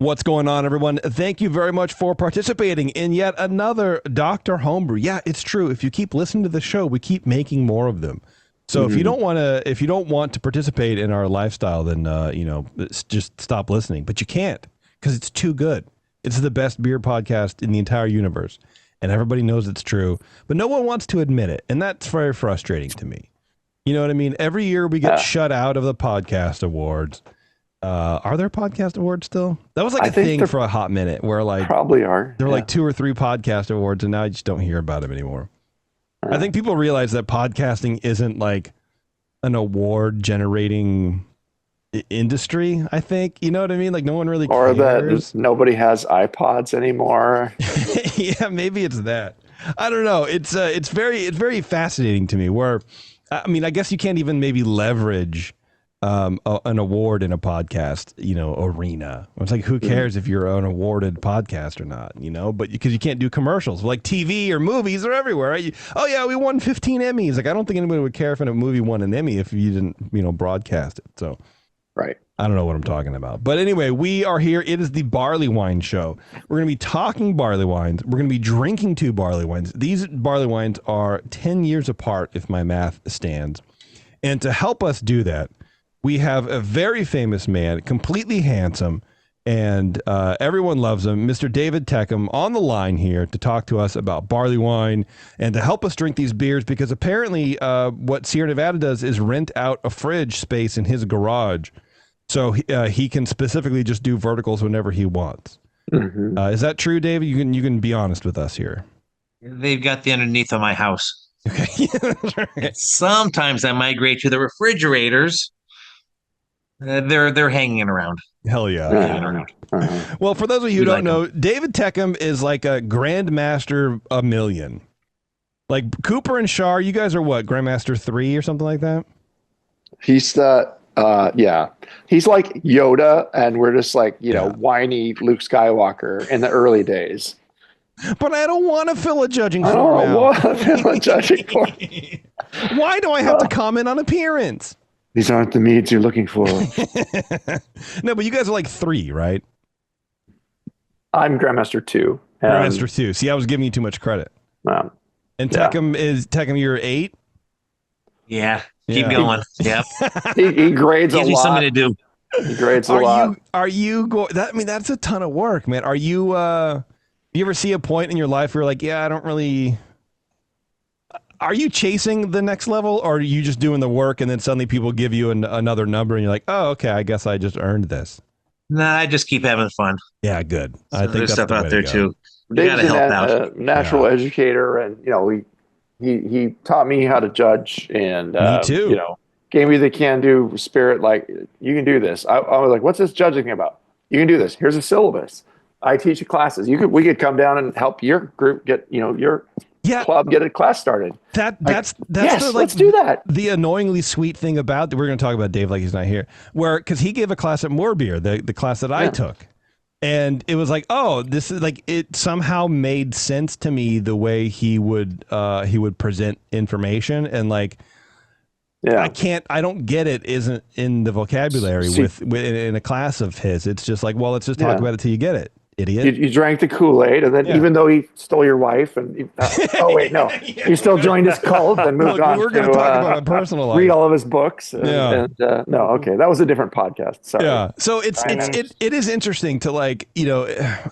What's going on, everyone? Thank you very much for participating in yet another Dr. Homebrew. Yeah, it's true. If you keep listening to the show, we keep making more of them. So if you don't want to participate in our lifestyle, then just stop listening. But you can't because it's too good. It's the best beer podcast in the entire universe, and everybody knows it's true, but no one wants to admit it, and that's very frustrating to me. You know what I mean? Every year we get shut out of the podcast awards. Are there podcast awards still? That was like a thing for a hot minute where like probably are. There were like 2 or 3 podcast awards, and now I just don't hear about them anymore. I think people realize that podcasting isn't like an award generating industry. I think, you know what I mean? Like no one really cares. Or that nobody has iPods anymore. Yeah, maybe it's that. I don't know. It's very fascinating to me where, I mean, I guess you can't even maybe leverage an award in a podcast, arena. It's like, who cares if you're an awarded podcast or not, but because you can't do commercials like TV or movies are everywhere, right? Oh yeah, we won 15 Emmys. Like, I don't think anybody would care if a movie won an Emmy if you didn't, broadcast it. So, right. I don't know what I'm talking about. But anyway, we are here. It is the Barley Wine Show. We're going to be talking barley wines. We're going to be drinking 2 barley wines. These barley wines are 10 years apart, if my math stands. And to help us do that, we have a very famous man, completely handsome, and everyone loves him, Mr. David Teckam, on the line here to talk to us about barley wine and to help us drink these beers, because apparently what Sierra Nevada does is rent out a fridge space in his garage, so he can specifically just do verticals whenever he wants. Mm-hmm. Is that true, David? You can be honest with us here. They've got the underneath of my house. Okay. Right. Sometimes I migrate to the refrigerators. They're hanging around. Hell yeah. Hanging around. Well, for those of you who don't know, David Teckam is like a Grandmaster a million. Like Cooper and Shar, you guys are what, Grandmaster 3 or something like that? He's yeah. He's like Yoda, and we're just like, whiny Luke Skywalker in the early days. But I don't want to fill a judging form. I don't want to fill a judging form. Why do I have to comment on appearance? These aren't the meads you're looking for. No, but you guys are like 3, right? I'm Grandmaster 2. Grandmaster 2. See, I was giving you too much credit. And Teckam, you're 8? Yeah. Keep going. Yep. He grades a lot. Gives me something to do. He grades a lot. Are you going? I mean, that's a ton of work, man. Are you? You ever see a point in your life where you're like, yeah, I don't really. Are you chasing the next level, or are you just doing the work and then suddenly people give you another number and you're like, oh, okay, I guess I just earned this? Nah, I just keep having fun. Yeah, good. I think there's stuff out there too. You gotta help out. A natural educator, and he taught me how to judge, and me too. Gave me the can-do spirit. Like, you can do this. I was like, what's this judging thing about? You can do this. Here's a syllabus. I teach classes. We could come down and help your group get your club get a class started. That's yes, let's do that. The annoyingly sweet thing about we're going to talk about Dave like he's not here, because he gave a class at Moorbeer, the class that I took, and it was like, oh, this is like, it somehow made sense to me the way he would present information, and like, I don't get it isn't in the vocabulary in a class of his. It's just like, well, let's just talk about it till you get it. Idiot. You drank the Kool-Aid, and then even though he stole your wife, and oh wait, no, you still joined his cult and moved on. We're going to talk about a personal life. Read all of his books. No, okay, that was a different podcast. Sorry. Yeah, so it is interesting to like,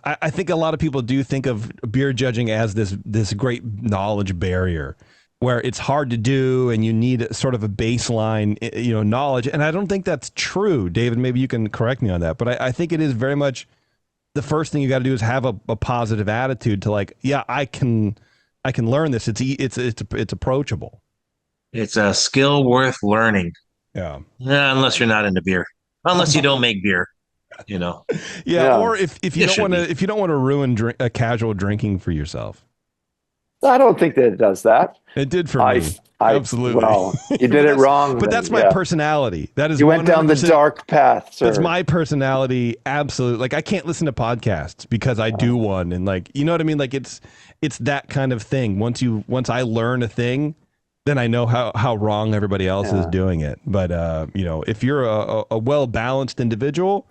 I think a lot of people do think of beer judging as this great knowledge barrier where it's hard to do and you need sort of a baseline, knowledge, and I don't think that's true. David, maybe you can correct me on that, but I think it is very much. The first thing you got to do is have a positive attitude to like, yeah, I can learn this. It's approachable. It's a skill worth learning. Yeah. Unless you're not into beer, unless you don't make beer, Yeah. Or if you don't want to ruin a casual drinking for yourself. I don't think that it does that. It did for me. Absolutely. Well, you did it wrong. But that's my personality. That is, you went down the dark path, sir. That's my personality. Absolutely. Like, I can't listen to podcasts because I do one, and like, you know what I mean? Like, it's that kind of thing. Once I learn a thing, then I know how wrong everybody else is doing it. But if you're a well balanced individual,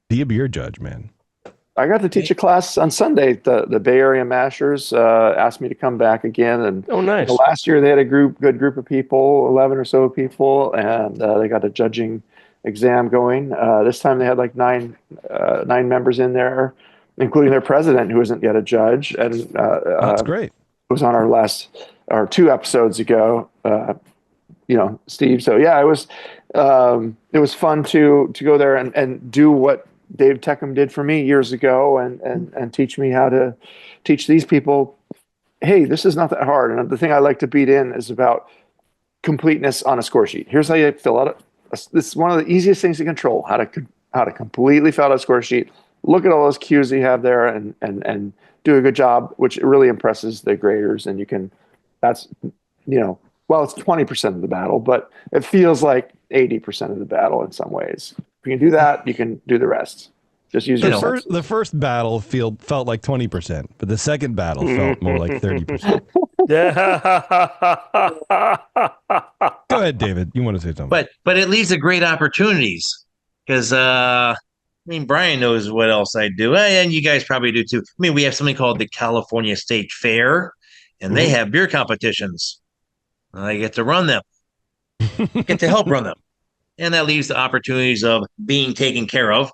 Be a beer judge, man. I got to teach a class on Sunday. The Bay Area Mashers asked me to come back again, and nice. Last year they had a good group of people, 11 or so people, and they got a judging exam going. This time they had like nine members in there, including their president, who isn't yet a judge, and That's great. was on our 2 episodes ago. Steve. So yeah, it was fun to go there and do what Dave Teckam did for me years ago and teach me how to teach these people, hey, this is not that hard. And the thing I like to beat in is about completeness on a score sheet. Here's how you fill out this is one of the easiest things to control, how to completely fill out a score sheet. Look at all those cues you have there and do a good job, which really impresses the graders. And it's 20% of the battle, but it feels like 80% of the battle in some ways. If you can do that, you can do the rest. Just use your senses. The first battle felt like 20%, but the second battle felt more like 30%. Go ahead, David. You want to say something? But it leads to great opportunities because Brian knows what else I do, and you guys probably do too. We have something called the California State Fair, and they have beer competitions. I get to run them, get to help run them. And that leaves the opportunities of being taken care of.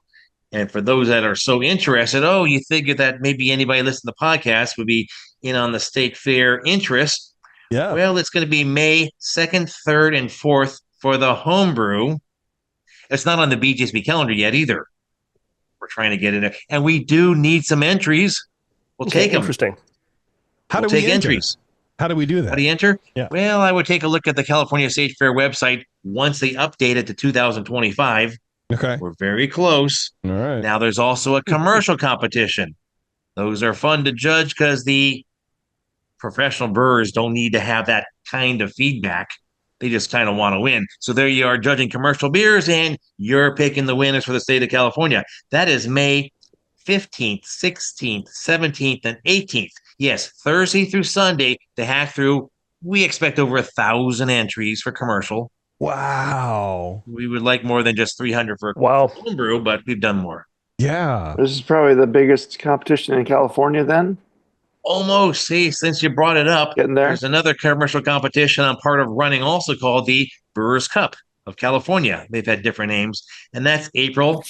And for those that are so interested, you think that maybe anybody listening to the podcast would be in on the state fair interest. Yeah. Well, it's going to be May 2nd, 3rd, and 4th for the Homebrew. It's not on the BJSB calendar yet either. We're trying to get in there. And we do need some entries. We'll take them. Interesting. How do we take entries? How do we do that? How do you enter? Yeah. Well, I would take a look at the California State Fair website once they update it to 2025. Okay. We're very close. All right. Now there's also a commercial competition. Those are fun to judge because the professional brewers don't need to have that kind of feedback. They just kind of want to win. So there you are judging commercial beers and you're picking the winners for the state of California. That is May 15th, 16th, 17th, and 18th. Yes, Thursday through Sunday to hack through. We expect over 1,000 entries for commercial. Wow. We would like more than just 300 for Homebrew, but we've done more. Yeah. This is probably the biggest competition in California then? Almost. See, since you brought it up, there's another commercial competition I'm part of running also called the Brewers Cup of California. They've had different names, and that's April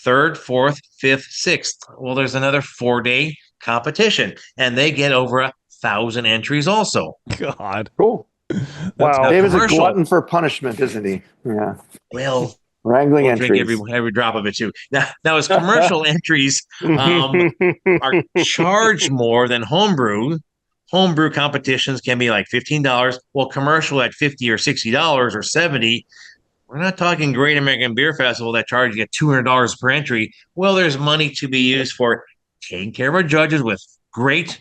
3rd, 4th, 5th, 6th. Well, there's another 4-day competition, and they get over 1,000 entries also. God. Cool. Wow. David's a glutton for punishment, isn't he? Yeah. Well, wrangling entries. Drink every drop of it too. Now as commercial entries are charged more than homebrew. Homebrew competitions can be like $15. Well, commercial at $50 or $60 or $70. We're not talking Great American Beer Festival that charges you $200 per entry. Well, there's money to be used for taking care of our judges with great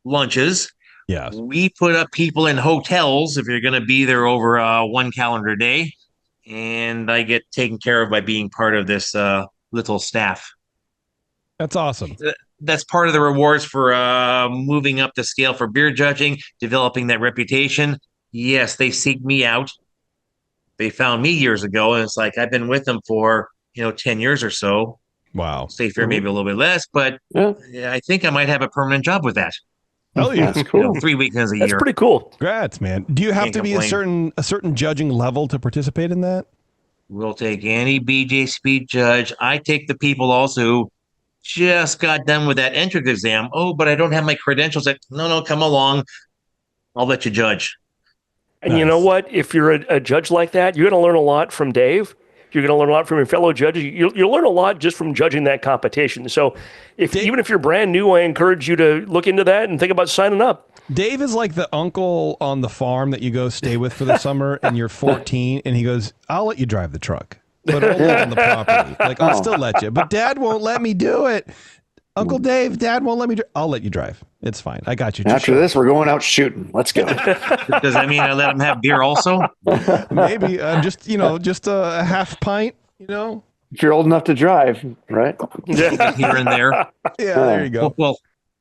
lunches. Yeah. We put up people in hotels if you're going to be there over one calendar day. And I get taken care of by being part of this little staff. That's awesome. That's part of the rewards for moving up the scale for beer judging, developing that reputation. Yes, they seek me out. They found me years ago, and it's like I've been with them for 10 years or so. Wow. State fair maybe a little bit less, but I think I might have a permanent job with that. Oh yeah, that's cool. 3 weekends a year. That's pretty cool. Congrats, man. Do you have to be a certain judging level to participate in that? We'll take any BJSP judge. I take the people also who just got done with that entrance exam. Oh, but I don't have my credentials. No, come along. I'll let you judge. And you know what? If you're a judge like that, you're going to learn a lot from Dave. You're going to learn a lot from your fellow judges. You'll learn a lot just from judging that competition. So even if you're brand new, I encourage you to look into that and think about signing up. Dave is like the uncle on the farm that you go stay with for the summer and you're 14 and he goes, I'll let you drive the truck, but only on the property. Like, I'll still let you, but Dad won't let me do it. Uncle Dave, Dad won't let me. I'll let you drive. It's fine. I got you. After this, we're going out shooting. Let's go. Does that mean I let him have beer also? Maybe just a half pint. If you're old enough to drive, right? Here and there. Yeah, there you go.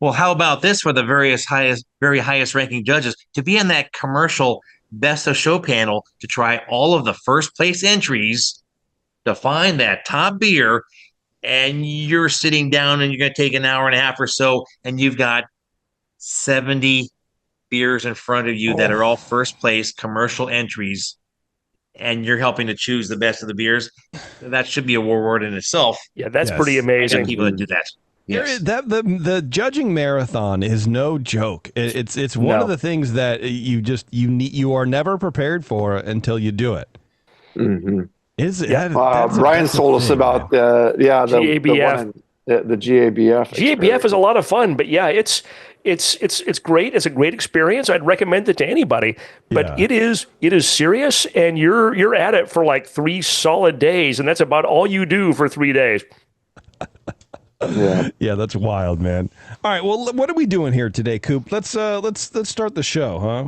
Well, how about this for the very highest ranking judges to be in that commercial best of show panel to try all of the first place entries to find that top beer and you're sitting down and you're going to take an hour and a half or so, and you've got 70 beers in front of you that are all first place commercial entries, and you're helping to choose the best of the beers. That should be a reward in itself. Yeah, that's pretty amazing. I got people that do that. Yes. The judging marathon is no joke. It's one of the things that you are never prepared for until you do it. Mm-hmm. Brian told us about the GABF. The GABF. GABF is a lot of fun, but yeah, it's great. It's a great experience. I'd recommend it to anybody. But it is serious, and you're at it for like 3 solid days, and that's about all you do for 3 days. Yeah, that's wild, man. All right, well, what are we doing here today, Coop? Let's start the show, huh?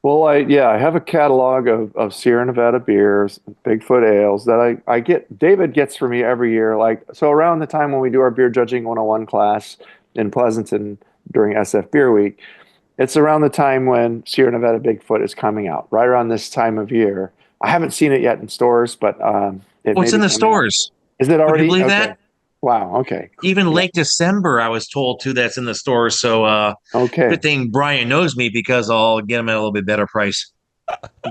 Well, I have a catalog of Sierra Nevada beers, Bigfoot ales that I get. David gets for me every year. So around the time when we do our beer judging 101 class in Pleasanton during SF Beer Week, it's around the time when Sierra Nevada Bigfoot is coming out. Right around this time of year. I haven't seen it yet in stores, but it's in the stores. Is it already? Would you believe that? Wow. Okay. Even late December, I was told too that's in the store. So good thing Brian knows me, because I'll get them at a little bit better price.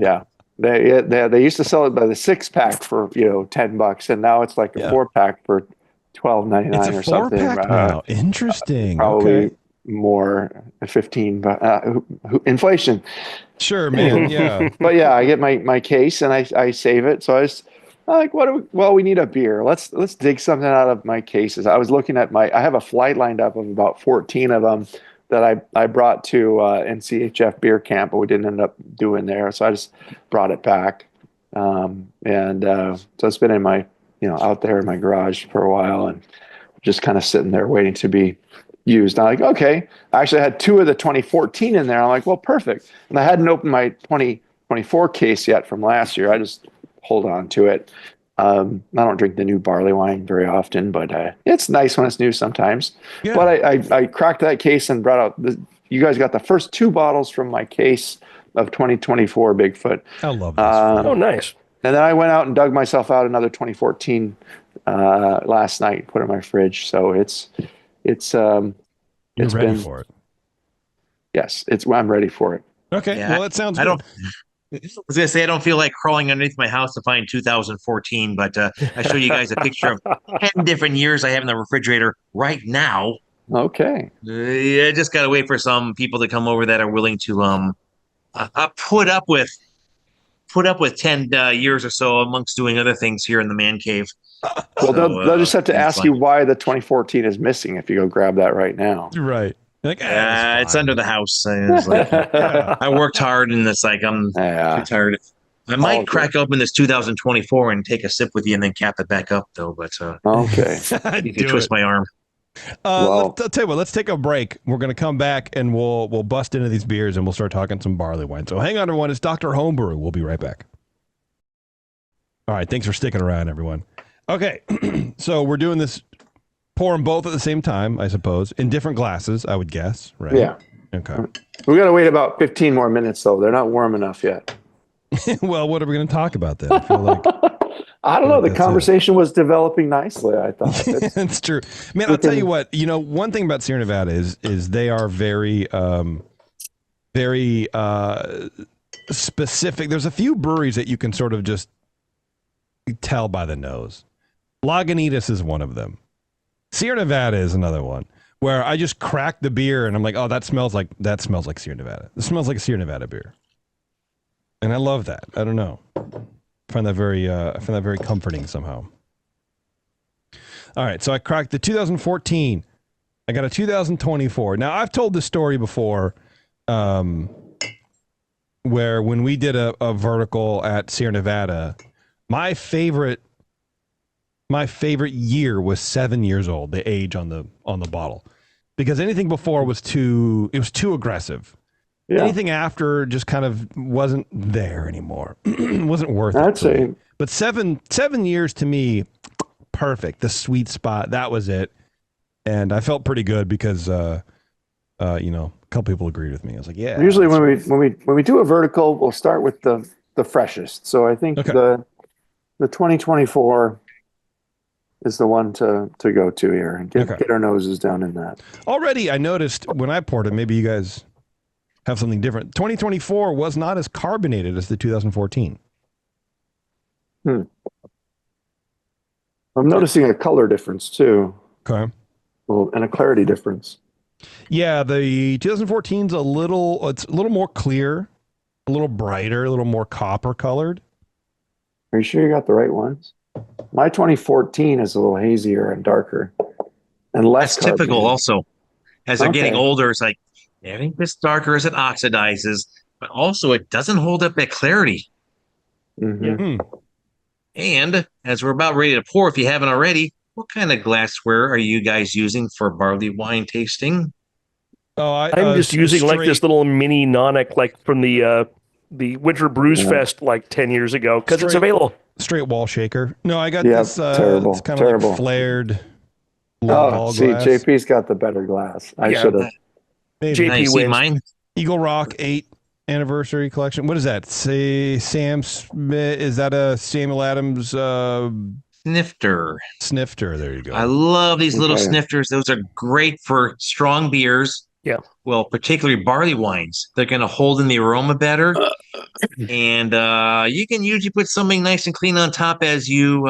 Yeah, they used to sell it by the 6-pack for $10, and now it's like a 4-pack for $12.99 or something. Wow, interesting. Probably more 15, but inflation. Sure, man. Yeah. But yeah, I get my case and I save it. So we need a beer. Let's dig something out of my cases. I was looking at I have a flight lined up of about 14 of them that I brought to NCHF beer camp, but we didn't end up doing there. So I just brought it back. So it's been in my, out there in my garage for a while, and just kind of sitting there waiting to be used. I'm like, okay. I actually had 2 of the 2014 in there. I'm like, well, perfect. And I hadn't opened my 2024 case yet from last year. I just hold on to it. I don't drink the new barley wine very often, but it's nice when it's new sometimes. Yeah. But I cracked that case and brought out you guys got the first 2 bottles from my case of 2024 Bigfoot. I love this. Nice. And then I went out and dug myself out another 2014 last night, put it in my fridge. So it's ready for it. Yes, I'm ready for it. Okay. Yeah, well, that sounds good. I was going to say, I don't feel like crawling underneath my house to find 2014, but I show you guys a picture of 10 different years I have in the refrigerator right now. Okay. I just got to wait for some people to come over that are willing to put up with 10 years or so amongst doing other things here in the man cave. Well, they'll just have to ask you why the 2014 is missing if you go grab that right now. Right. Like, it's under the house. I worked hard, and it's like I'm too tired. I might crack open this 2024 and take a sip with you, and then cap it back up, though. But okay, you can twist my arm. I'll tell you what. Let's take a break. We're going to come back, and we'll bust into these beers, and we'll start talking some barley wine. So hang on, everyone. It's Dr. Homebrew. We'll be right back. All right. Thanks for sticking around, everyone. Okay, so we're doing this. Pour them both at the same time, I suppose, in different glasses, I would guess, right? Yeah. Okay. We got to wait about 15 more minutes, though. They're not warm enough yet. Well, what are we going to talk about then? I feel like I don't know. The conversation was developing nicely, I thought. It's true. Man, I'll tell you what, one thing about Sierra Nevada is they are very, very specific. There's a few breweries that you can sort of just tell by the nose. Lagunitas is one of them. Sierra Nevada is another one where I just crack the beer and I'm like, oh, that smells like Sierra Nevada. It smells like a Sierra Nevada beer. And I love that. I don't know. I find that very comforting somehow. All right. So I cracked the 2014. I got a 2024. Now I've told this story before, where when we did a vertical at Sierra Nevada, my favorite year was 7 years old, the age on the bottle, because anything before was too aggressive. Yeah. Anything after just kind of wasn't there anymore. Wasn't worth it. I'd say. But 7 years to me, perfect. The sweet spot. That was it. And I felt pretty good because, a couple people agreed with me. I was like, yeah. Usually when we do a vertical, we'll start with the freshest. So I think the 2024 is the one to go to here and get our noses down in that. Already, I noticed when I poured it, maybe you guys have something different. 2024 was not as carbonated as the 2014. I'm noticing a color difference too. Okay. Well, and a clarity difference. Yeah, the 2014 is it's a little more clear, a little brighter, a little more copper colored. Are you sure you got the right ones? My 2014 is a little hazier and darker and less That's typical carbonated. also. As they're getting older, it's like, I think it's darker as it oxidizes, but also it doesn't hold up that clarity. Mm-hmm. And as we're about ready to pour, if you haven't already, what kind of glassware are you guys using for barley wine tasting? Oh, I'm just using like this little mini Nonic, like from the Winter Brews Fest like 10 years ago, because it's available. Straight wall shaker. No, I got this. Terrible. It's kind of like flared. Oh, see, glass. JP's got the better glass. I should have. JP wins. Mine? Eagle Rock 8 anniversary collection. What is that? Say Sam Smith. Is that a Samuel Adams snifter? Snifter. There you go. I love these little snifters. Those are great for strong beers. Yeah. Well, particularly barley wines. They're going to hold in the aroma better. And you can usually put something nice and clean on top as you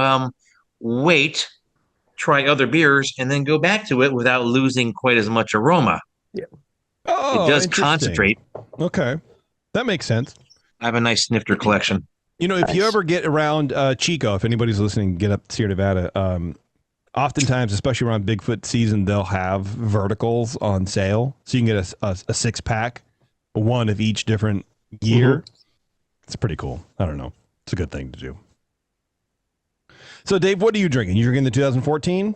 try other beers, and then go back to it without losing quite as much aroma. Yeah. Oh, it does concentrate. Okay. That makes sense. I have a nice snifter collection. If you ever get around Chico, if anybody's listening, get up to Sierra Nevada. Oftentimes, especially around Bigfoot season, they'll have verticals on sale. So you can get a 6-pack, one of each different year. Mm-hmm. It's pretty cool. I don't know. It's a good thing to do. So, Dave, what are you drinking? You drinking the 2014?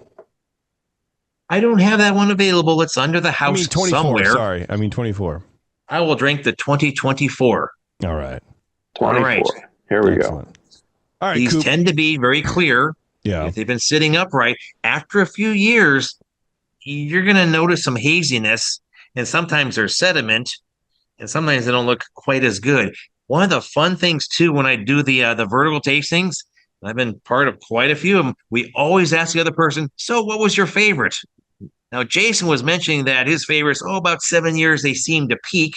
I don't have that one available. It's under the house 24, somewhere. Sorry, 24. I will drink the 2024. All right. 24. All right. Here we go. All right. These tend to be very clear. Yeah. If they've been sitting upright, after a few years, you're going to notice some haziness, and sometimes there's sediment, and sometimes they don't look quite as good. One of the fun things, too, when I do the vertical tastings, I've been part of quite a few of them, we always ask the other person, so what was your favorite? Now, Jason was mentioning that his favorites, about 7 years, they seem to peak.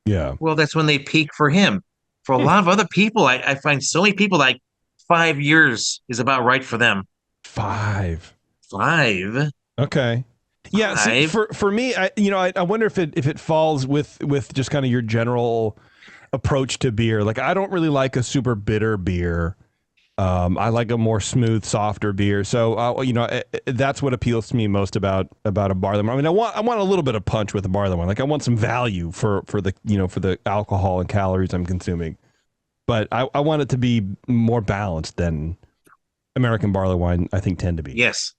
Yeah. Well, that's when they peak for him. For a lot of other people, I find so many people like 5 years is about right for them. 5. Okay. Yeah. See, for me, I wonder if it falls with just kind of your general approach to beer. Like, I don't really like a super bitter beer. I like a more smooth, softer beer. So, that's what appeals to me most about a barley wine. I mean, I want a little bit of punch with a barley wine. Like, I want some value for the alcohol and calories I'm consuming. But I want it to be more balanced than American barley wine, I think, tend to be. Yes.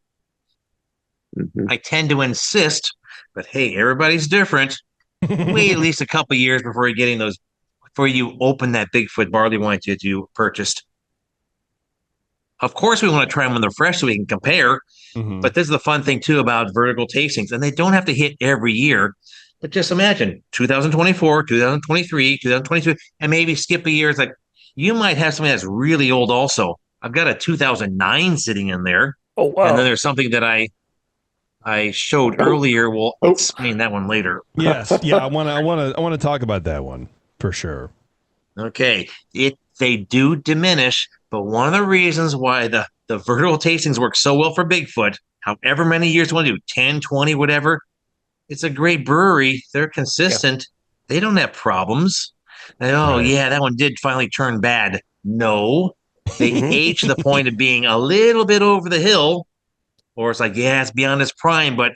Mm-hmm. I tend to insist, but hey, everybody's different. Wait at least a couple of years before you open that Bigfoot barley wine that you purchased. Of course, we want to try them when they're fresh so we can compare. Mm-hmm. But this is the fun thing, too, about vertical tastings. And they don't have to hit every year. But just imagine 2024, 2023, 2022, and maybe skip a year. It's like you might have something that's really old also. I've got a 2009 sitting in there. Oh, wow. And then there's something that I showed earlier. We'll explain that one later. Yes. Yeah, I want to talk about that one for sure. Okay. They do diminish. But one of the reasons why the vertical tastings work so well for Bigfoot, however many years you want to do, 10, 20, whatever, it's a great brewery. They're consistent. Yeah. They don't have problems. That one did finally turn bad. No. They age to the point of being a little bit over the hill, or it's like, it's beyond its prime, but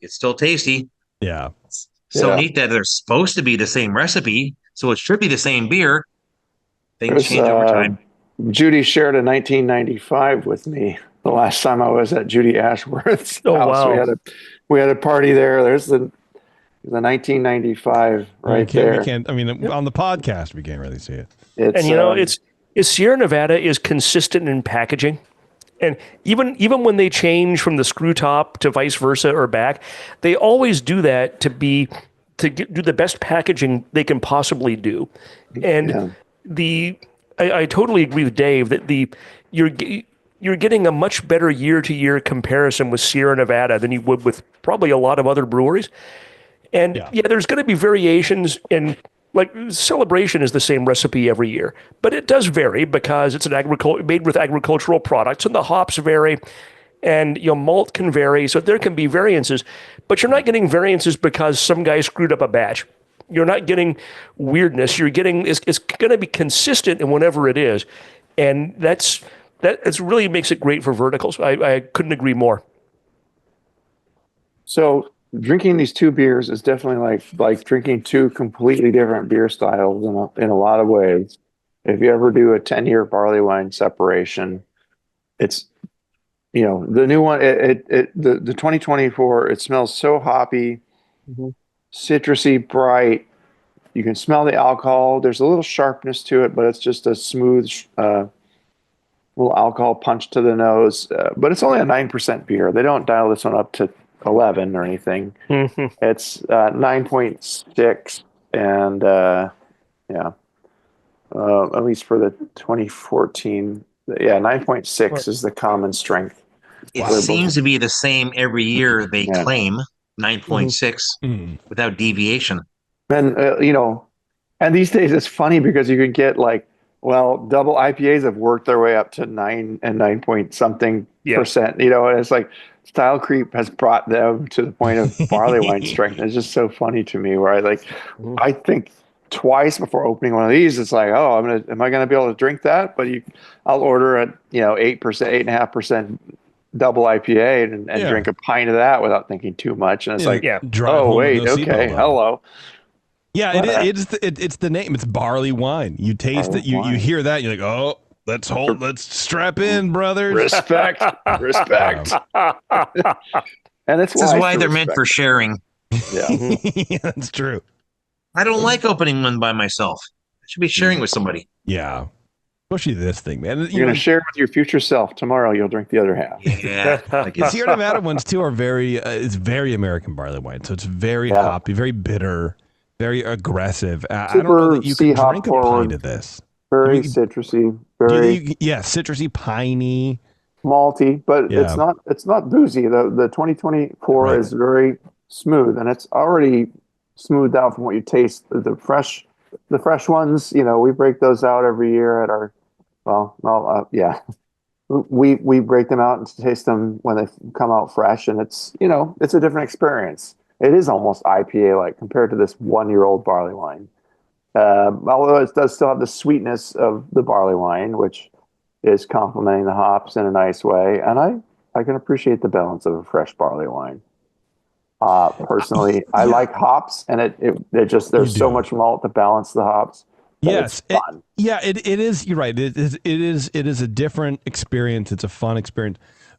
it's still tasty. Yeah. It's so neat that they're supposed to be the same recipe, so it should be the same beer. Things change over time. Judy shared a 1995 with me the last time I was at Judy Ashworth's house. Wow. We had a party there. There's the 1995 right there. On the podcast, we can't really see it. It's Sierra Nevada is consistent in packaging. And even when they change from the screw top to vice versa or back, they always do that to do the best packaging they can possibly do. And I totally agree with Dave that you're getting a much better year-to-year comparison with Sierra Nevada than you would with probably a lot of other breweries. And there's going to be variations in, like, Celebration is the same recipe every year, but it does vary because it's made with agricultural products, and the hops vary, and malt can vary, so there can be variances. But you're not getting variances because some guy screwed up a batch. You're not getting weirdness. You're getting it's going to be consistent in whatever it is, and that really makes it great for verticals. I couldn't agree more. So drinking these two beers is definitely like drinking two completely different beer styles in a lot of ways. If you ever do a 10-year barley wine separation, it's the new one. The 2024. It smells so hoppy, citrusy, bright. You can smell the alcohol. There's a little sharpness to it, but it's just a smooth little alcohol punch to the nose. But it's only a 9% beer. They don't dial this one up to 11 or anything. It's 9.6, and at least for the 2014, 9.6 is the common strength. It seems to be the same every year. They claim 9.6 without deviation. And and these days it's funny because you can get double IPAs have worked their way up to 9 and 9 point something percent. And it's like style creep has brought them to the point of barley wine strength. It's just so funny to me where I think twice before opening one of these. It's like, am I gonna be able to drink that? But I'll order a 8%, 8.5% double IPA and drink a pint of that without thinking too much. And it's hello. Yeah, it's the name. It's barley wine. You taste it. You hear that. You're like, let's strap in, brothers. Respect. And this is why they're meant for sharing. Yeah. Yeah, that's true. I don't like opening one by myself. I should be sharing with somebody. Yeah. Especially this thing, man. You're going to share with your future self. Tomorrow you'll drink the other half. Yeah. The Sierra Nevada ones, too, are it's very American barley wine. So it's very hoppy, very bitter, very aggressive. I don't know that you can drink a pint of this. Very citrusy. Citrusy, piney. Malty, but it's not boozy. The 2024 is very smooth, and it's already smoothed out from what you taste. The fresh ones, we break those out every year at our we break them out and taste them when they come out fresh, and it's a different experience. It is almost IPA like compared to this 1-year-old barley wine, although it does still have the sweetness of the barley wine, which is complementing the hops in a nice way. And I can appreciate the balance of a fresh barley wine. Personally, I like hops, and it just there's so much malt to balance the hops. Yes, it is. You're right. It is a different experience. It's a fun experience.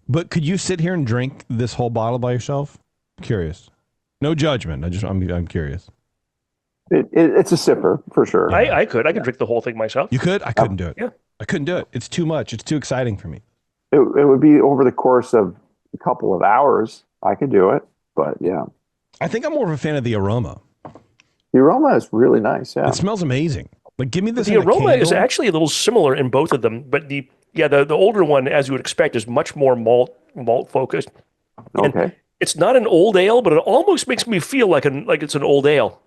But could you sit here and drink this whole bottle by yourself? I'm curious. No judgment. I'm curious. It's a sipper for sure. Yeah. I could drink the whole thing myself. You could? I couldn't do it. Yeah. I couldn't do it. It's too much. It's too exciting for me. It would be over the course of a couple of hours. I could do it, but yeah. I think I'm more of a fan of the aroma. The aroma is really nice. Yeah. It smells amazing. Like, give me this. The aroma is actually a little similar in both of them, but the older one, as you would expect, is much more malt focused. Okay. And it's not an old ale, but it almost makes me feel like it's an old ale.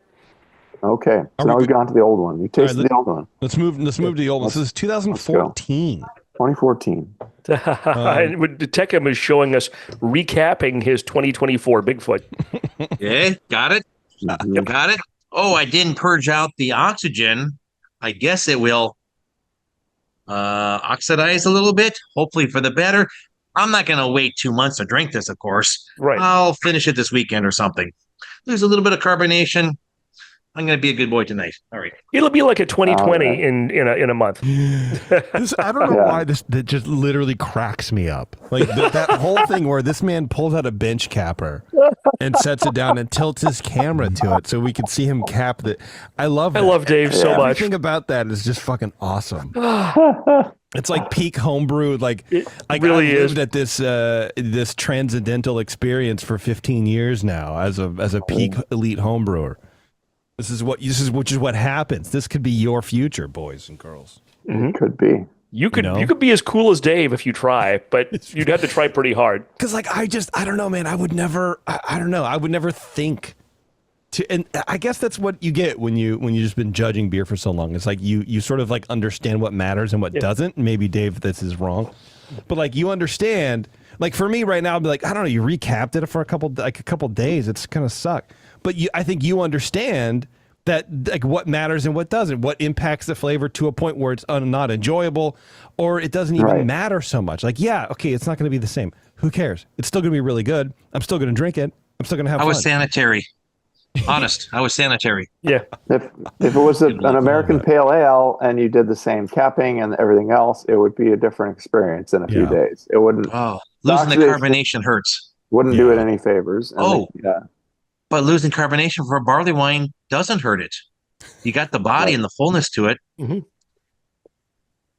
Okay. So now we've gone to the old one. You tasted the old one. Let's move to the old one. This is 2014. 2014. Teckam is showing us recapping his 2024 Bigfoot. Yeah, got it. Got it. Oh, I didn't purge out the oxygen. I guess it will oxidize a little bit, hopefully for the better. I'm not going to wait 2 months to drink this, of course. Right. I'll finish it this weekend or something. There's a little bit of carbonation. I'm going to be a good boy tonight. All right. It'll be like a 2020 in a month. I don't know why that just literally cracks me up. Like that whole thing where this man pulls out a bench capper and sets it down and tilts his camera to it so we can see him cap it. I love Dave so much. Everything about that is just fucking awesome. It's like peak homebrew. Like I really lived at this transcendental experience for 15 years now as a peak elite homebrewer. Which is what happens. This could be your future, boys and girls. It could be. You could be as cool as Dave if you try, but you'd have to try pretty hard. Because like I don't know, man. I would never. I don't know. I would never think to. And I guess that's what you get when you just been judging beer for so long. It's like you sort of like understand what matters and what doesn't. Maybe Dave, this is wrong, but like you understand. Like for me right now, I'd be like, I don't know. You recapped it for a couple days. It's gonna suck. But I think you understand that like what matters and what doesn't, what impacts the flavor to a point where it's not enjoyable, or it doesn't even matter so much. Like, yeah, okay, it's not going to be the same. Who cares? It's still going to be really good. I'm still going to drink it. I'm still going to have fun. I was sanitary. Honest, I was sanitary. Yeah. If it was an American Pale Ale and you did the same capping and everything else, it would be a different experience in a few days. It wouldn't. Oh, losing the carbonation hurts. Wouldn't do it any favors. But losing carbonation for a barley wine doesn't hurt it. You got the body and the fullness to it. Mm-hmm.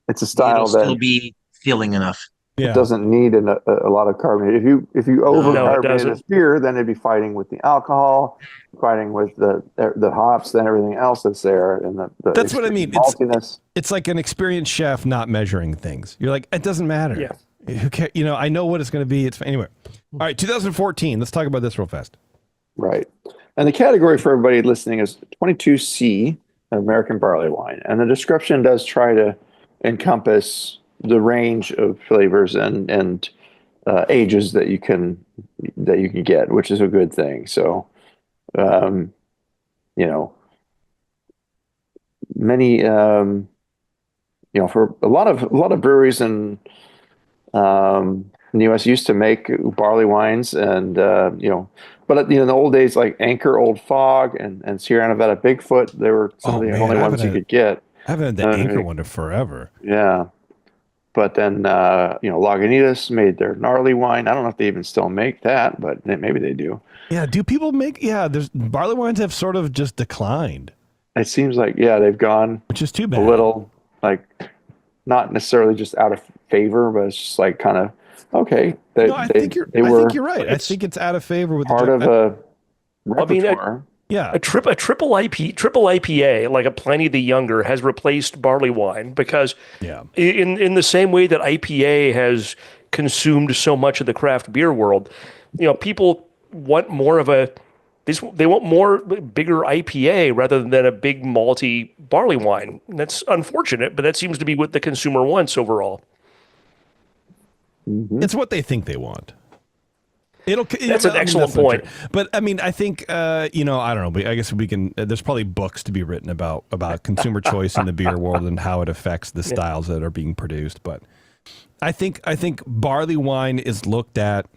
It's a style It'll still be feeling enough. It doesn't need a lot of carbonate. If you over carbonate this beer, then it'd be fighting with the alcohol, fighting with the hops, then everything else that's there, and that's what I mean. Maltiness. It's like an experienced chef not measuring things. You're like, it doesn't matter. Yeah. Who cares? You know, I know what it's going to be. It's anyway. All right, 2014. Let's talk about this real fast. Right. And the category for everybody listening is 22C, American barley wine. And the description does try to encompass the range of flavors and ages that you can get, which is a good thing. So, many, for a lot of breweries in the U.S. used to make barley wines, and but in the old days, like Anchor Old Fog and Sierra Nevada Bigfoot, they were some of the only ones you could get. I haven't had the Anchor one in forever. Yeah, but then Lagunitas made their gnarly wine. I don't know if they even still make that, but maybe they do. Yeah, do people make? Yeah, there's barley wines have sort of just declined. It seems like they've gone, which is too bad. A little like not necessarily just out of favor, but it's just like kind of. Okay. I think you're right. I think it's out of favor with part of a repertoire. A triple IPA, like a Pliny the Younger, has replaced barley wine because in the same way that IPA has consumed so much of the craft beer world, people want more of they want more bigger IPA rather than a big malty barley wine. And that's unfortunate, but that seems to be what the consumer wants overall. Mm-hmm. It's what they think they want. That's an excellent point. But I mean, I think I don't know. But I guess we can. There's probably books to be written about consumer choice in the beer world and how it affects the styles that are being produced. But I think barley wine is looked at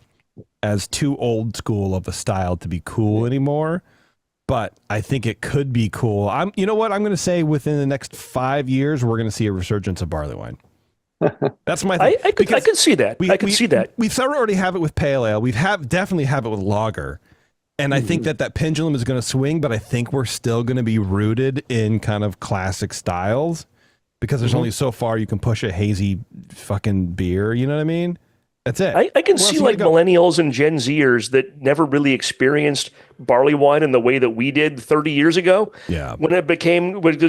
as too old school of a style to be cool anymore. But I think it could be cool. You know what? I'm going to say within the next 5 years, we're going to see a resurgence of barley wine. That's my thing. I could see that. I could see that. We've already have it with pale ale. Definitely have it with lager. And I think that pendulum is going to swing, but I think we're still going to be rooted in kind of classic styles because there's only so far you can push a hazy fucking beer. You know what I mean? That's it. I can see like millennials and Gen Zers that never really experienced barley wine in the way that we did 30 years ago. Yeah. When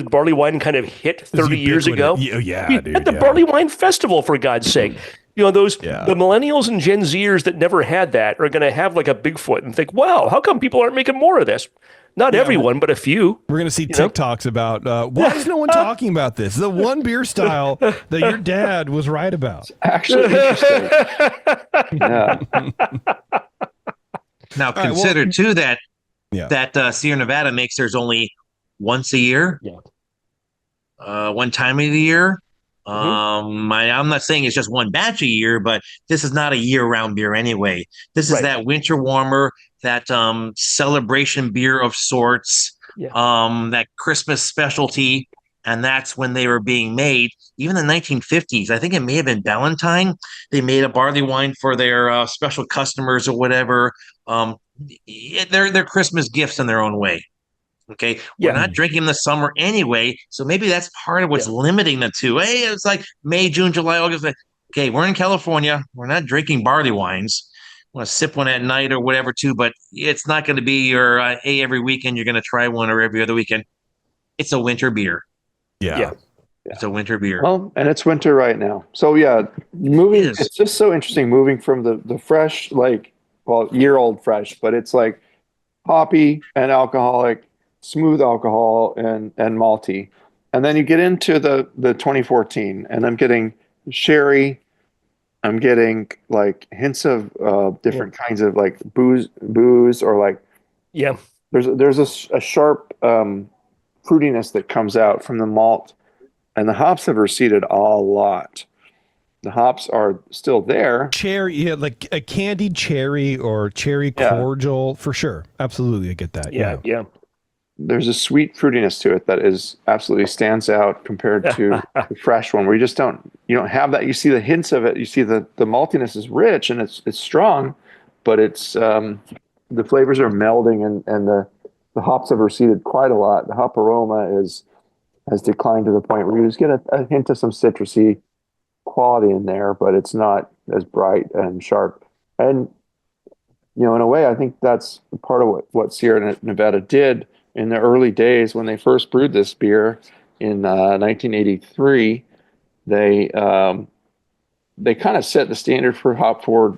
barley wine kind of hit 30 years ago. At the Barley Wine Festival, for God's sake. The millennials and Gen Zers that never had that are going to have like a Bigfoot and think, wow, how come people aren't making more of this? Not everyone, but a few. We're going to see TikToks about why is no one talking about this? The one beer style that your dad was right about. Actually, interesting. Now consider too that Sierra Nevada makes theirs only once a year. Yeah. One time of the year. I'm not saying it's just one batch a year, but this is not a year-round beer anyway. This is that winter warmer, that celebration beer of sorts, that Christmas specialty, and that's when they were being made. Even in the 1950s, I think it may have been Ballantine. They made a barley wine for their special customers or whatever. They're Christmas gifts in their own way. Okay, we're not drinking in the summer anyway, so maybe that's part of what's limiting the two. Hey, it's like May, June, July, August. Okay, we're in California. We're not drinking barley wines. I want to sip one at night or whatever too, but it's not going to be your every weekend you're going to try one or every other weekend. It's a winter beer. Yeah. It's a winter beer. Well, and it's winter right now. So yeah, it's just so interesting moving from the fresh, like, well, year-old fresh, but it's like hoppy and alcoholic, smooth alcohol and malty. And then you get into the 2014 and I'm getting sherry. I'm getting like hints of different kinds of like booze or like, Yeah. There's a sharp fruitiness that comes out from the malt, and the hops have receded a lot. The hops are still there. Cherry, yeah, like a candied cherry or cherry cordial for sure. Absolutely, I get that. Yeah. There's a sweet fruitiness to it that is absolutely stands out compared to the fresh one, where you don't have that. You see the hints of it. You see the maltiness is rich and it's strong, but it's the flavors are melding and the hops have receded quite a lot. The hop aroma has declined to the point where you just get a hint of some citrusy quality in there, but it's not as bright and sharp. And in a way, I think that's part of what Sierra Nevada did in the early days when they first brewed this beer in 1983. They kind of set the standard for hop forward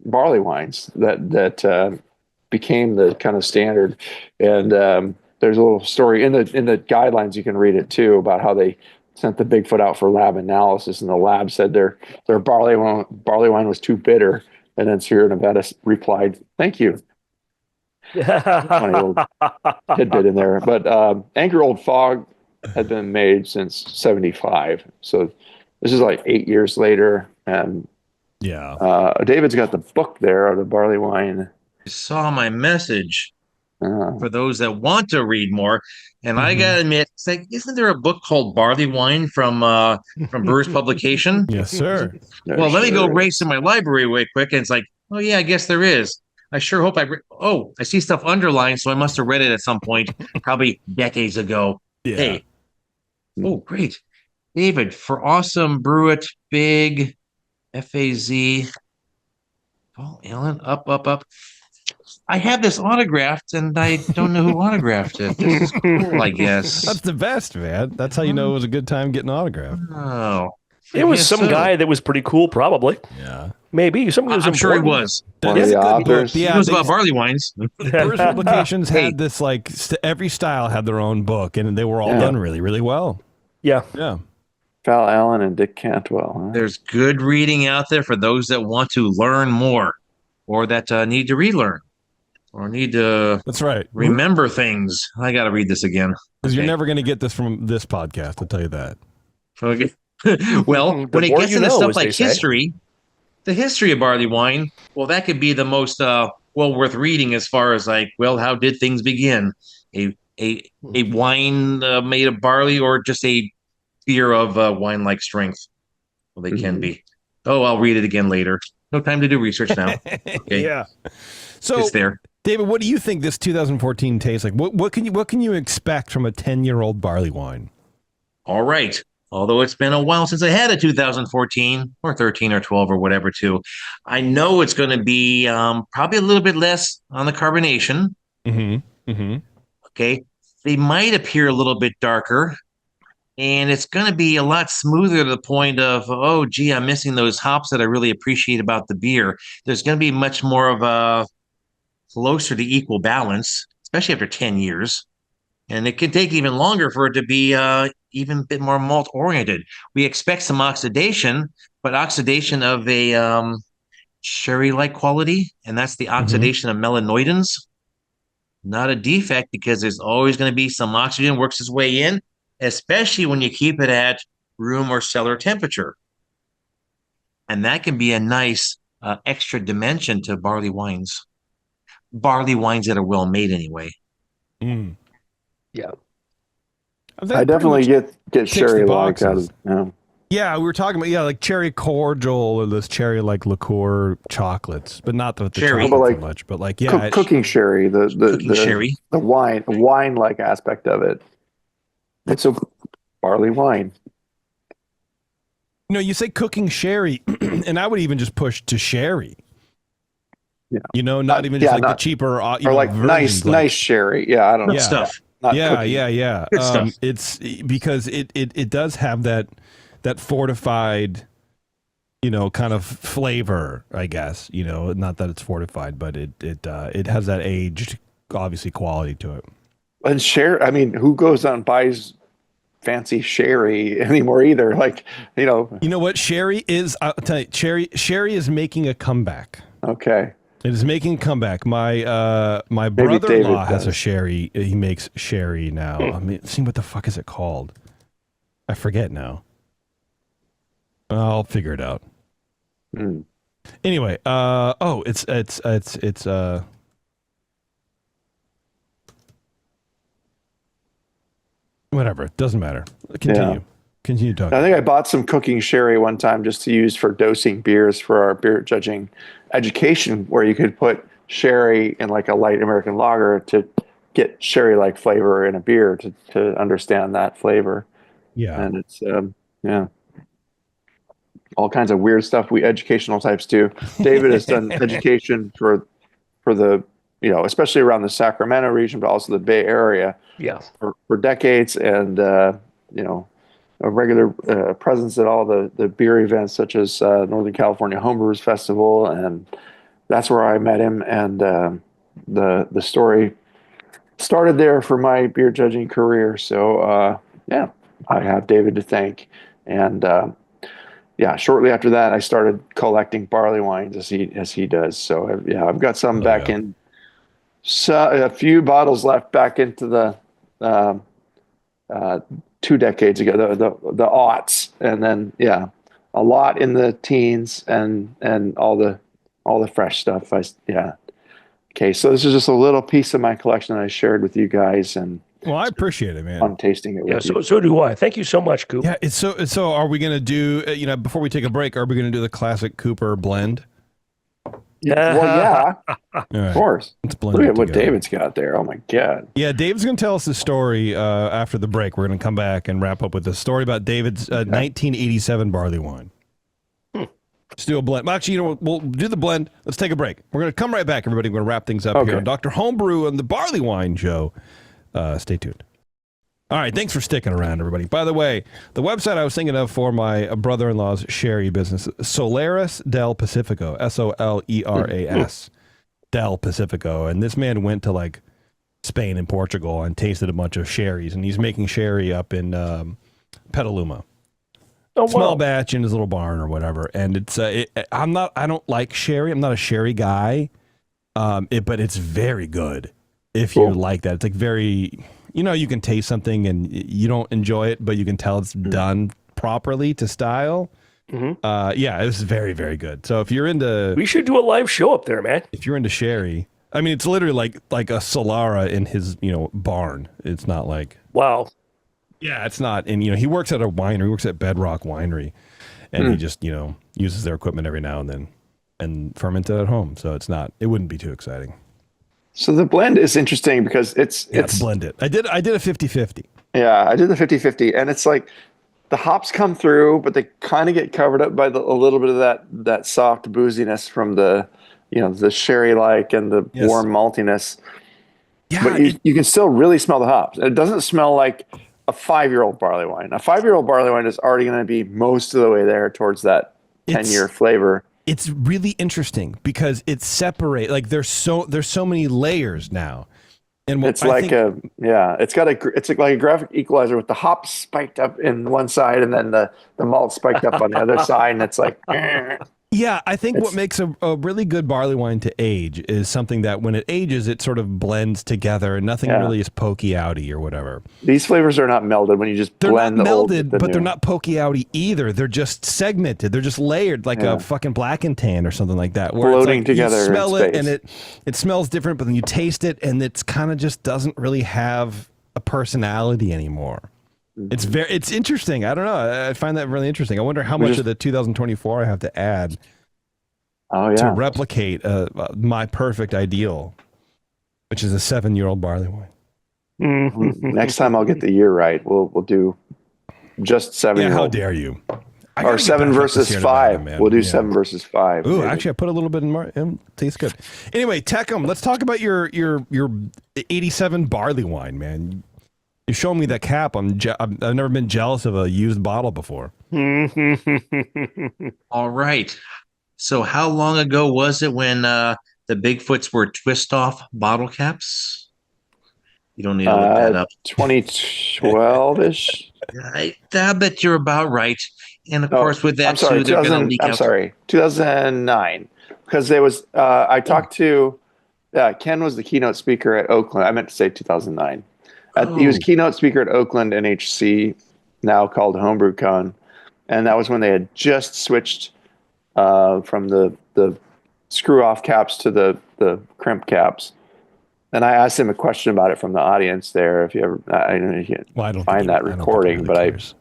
barley wines that became the kind of standard. And there's a little story in the guidelines, you can read it too, about how they sent the Bigfoot out for lab analysis, and the lab said their barley wine was too bitter. And then Sierra Nevada replied, "Thank you." Funny little tidbit in there. But Anchor Old Fog had been made since '75, so this is like 8 years later. And David's got the book there of the barley wine. I saw my message for those that want to read more, and I gotta admit, it's like, isn't there a book called Barley Wine from Brewers Publication? Yes, sir. Well, let me go race in my library way quick, and it's like, oh yeah, I guess there is. I sure hope I see stuff underlined, so I must have read it at some point, probably decades ago. Yeah. Hey, oh great, David, for awesome brew it big, FAZ. Paul Allen, up. I have this autographed, and I don't know who autographed it. This is cool, I guess. That's the best, man. That's how you know it was a good time getting autographed. Oh, it was some guy that was pretty cool, probably. Yeah, maybe. I'm sure he was. One of the authors. Yeah, it was about barley wines. Brewers Publications had this, like, every style had their own book, and they were all done really, really well. Yeah. Val Allen and Dick Cantwell. Huh? There's good reading out there for those that want to learn more, or that need to relearn, or need to remember things. I got to read this again. Because you're never going to get this from this podcast, I'll tell you that. Okay. Well, when it gets into stuff like history, the history of barley wine, well, that could be the most worth reading as far as like, well, how did things begin? A wine made of barley, or just a beer of wine-like strength? Well, they can be. Oh, I'll read it again later. No time to do research now. Okay. Yeah. So it's there. David, what do you think this 2014 tastes like? What can you expect from a 10-year-old barley wine? All right. Although it's been a while since I had a 2014 or 13 or 12 or whatever too, I know it's going to be probably a little bit less on the carbonation. Okay. They might appear a little bit darker, and it's going to be a lot smoother to the point of, oh, gee, I'm missing those hops that I really appreciate about the beer. There's going to be much more of a closer to equal balance, especially after 10 years. And it can take even longer for it to be even a bit more malt oriented. We expect some oxidation, but oxidation of a sherry-like quality, and that's the oxidation of melanoidins. Not a defect, because there's always going to be some oxygen works its way in, especially when you keep it at room or cellar temperature. And that can be a nice extra dimension to barley wines. Barley wines that are well made anyway. Yeah. I definitely get sherry like out of Yeah, we were talking about like cherry cordial or this cherry like liqueur chocolates, but not the chocolate so much, but like cooking sherry, sherry, the wine like aspect of it. It's a barley wine. You say cooking sherry, and I would even just push to sherry. Yeah, not even just the cheaper or like nice sherry. Yeah, I don't know stuff. not Yeah, cooking. yeah. Good stuff. It's because it does have that fortified, kind of flavor, I guess. Not that it's fortified, but it has that aged, obviously, quality to it. And I mean, who goes out and buys fancy sherry anymore either? Like, You know what? Sherry is, I'll tell you, sherry is making a comeback. okay. It is making a comeback. My Maybe brother-in-law David has a does. sherry. He makes sherry now. I mean, see, what the fuck is it called? I forget now. I'll figure it out. Mm. Anyway, it's whatever. It doesn't matter. Continue. Yeah. Continue talking. I think I bought some cooking sherry one time just to use for dosing beers for our beer judging education, where you could put sherry in like a light American lager to get sherry-like flavor in a beer to understand that flavor. Yeah. And it's yeah, all kinds of weird stuff. We educational types too. David has done education for the especially around the Sacramento region, but also the Bay Area Yeah. for decades, and a regular presence at all the beer events such as Northern California Homebrewers Festival, and that's where I met him. And the story started there for my beer judging career. So yeah, I have David to thank. And yeah, shortly after that, I started collecting barley wines as he does. So yeah, I've got some back in. So a few bottles left back into the 2 decades ago, the aughts, and then yeah, a lot in the teens, and all the fresh stuff. Okay, so this is just a little piece of my collection that I shared with you guys, and Well, I appreciate it, man. fun tasting it Yeah, with you. so do I. Thank you so much, Coop. Yeah, it's so. Are we gonna do? Before we take a break, are we gonna do the classic Cooper blend? Well, yeah, All right. of course. Let's blend Look it at what together. David's got there. Oh my God. Yeah, Dave's going to tell us the story after the break. We're going to come back and wrap up with the story about David's 1987 barley wine. Let's do a blend. Well, actually, we'll do the blend. Let's take a break. We're going to come right back, everybody. We're going to wrap things up here on Dr. Homebrew and the Barley Wine Show. Stay tuned. All right, thanks for sticking around, everybody. By the way, the website I was thinking of for my brother-in-law's sherry business, Solaris del Pacifico, Soleras del Pacifico. And this man went to like Spain and Portugal and tasted a bunch of sherries, and he's making sherry up in Petaluma. Oh, Small wow. batch in his little barn or whatever. And it's I don't like sherry. I'm not a sherry guy. But it's very good if you like that. It's like very, you can taste something and you don't enjoy it, but you can tell it's done properly to style. Mm-hmm. Yeah, it was very, very good. So if you're into, We should do a live show up there, man. if you're into sherry, I mean, it's literally like a Solara in his, barn. It's not like, Wow. yeah, it's not. And, he works at a winery, he works at Bedrock Winery, and he just, uses their equipment every now and then and ferment it at home. So it wouldn't be too exciting. So the blend is interesting because it's blended. I did a 50-50. Yeah, I did the 50-50, and it's like the hops come through, but they kind of get covered up by a little bit of that soft booziness from the the sherry-like and the warm maltiness. Yeah, But you can still really smell the hops. It doesn't smell like a 5-year-old barley wine. A 5-year-old barley wine is already going to be most of the way there towards that 10-year flavor. It's really interesting because it's separate. Like there's so many layers now, and It's like it's like a graphic equalizer with the hops spiked up in one side and then the malt spiked up on the other side, and it's like. Yeah, I think what makes a really good barley wine to age is something that when it ages, it sort of blends together and nothing really is pokey outy or whatever. These flavors are not melded when you just blend not the old melded, with the but new. they're not pokey outy either. They're just segmented. They're just layered like a fucking black and tan or something like that. Where Floating it's like together you in smell it space. and it smells different, but then you taste it and it's kind of just doesn't really have a personality anymore. It's interesting. I don't know. I find that really interesting. I wonder how much of the 2024 I have to add to replicate my perfect ideal, which is a 7-year-old barley wine. Next time I'll get the year right. We'll do just 7-year-old. Yeah, how dare you? Or 7 versus 5. We'll do 7 versus 5. Ooh, maybe. actually, I put a little bit in tastes good. Anyway, Teckam, let's talk about your 87 barley wine, man. You show me that cap. I've never been jealous of a used bottle before. All right. So how long ago was it when the Bigfoots were twist-off bottle caps? You don't need to look that up. 2012-ish. I bet you're about right. And of course, with that too, they're going to leak out. I'm sorry, 2009. Because there was, I talked to, Ken was the keynote speaker at Oakland. I meant to say 2009. He was keynote speaker at Oakland NHC, now called Homebrew Con. And that was when they had just switched from the screw-off caps to the crimp caps. And I asked him a question about it from the audience there. If you ever, I don't find that recording, but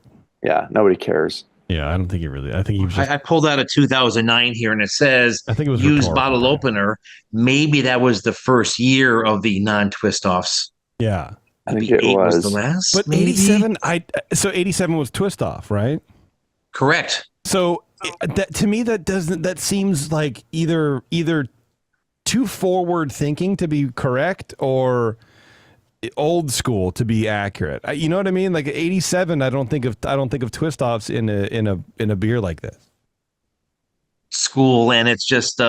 nobody cares. Yeah, I don't think he really. I think he was. I pulled out a 2009 here, and it says I think it was used bottle opener. Maybe that was the first year of the non-twist offs. Yeah, I think it was the last. But maybe? 87. So 87 was twist off, right? Correct. So that to me that seems like either too forward thinking to be correct or old school to be accurate. You know what I mean? Like 87, I don't think of twist offs in a beer like this. School, and it's just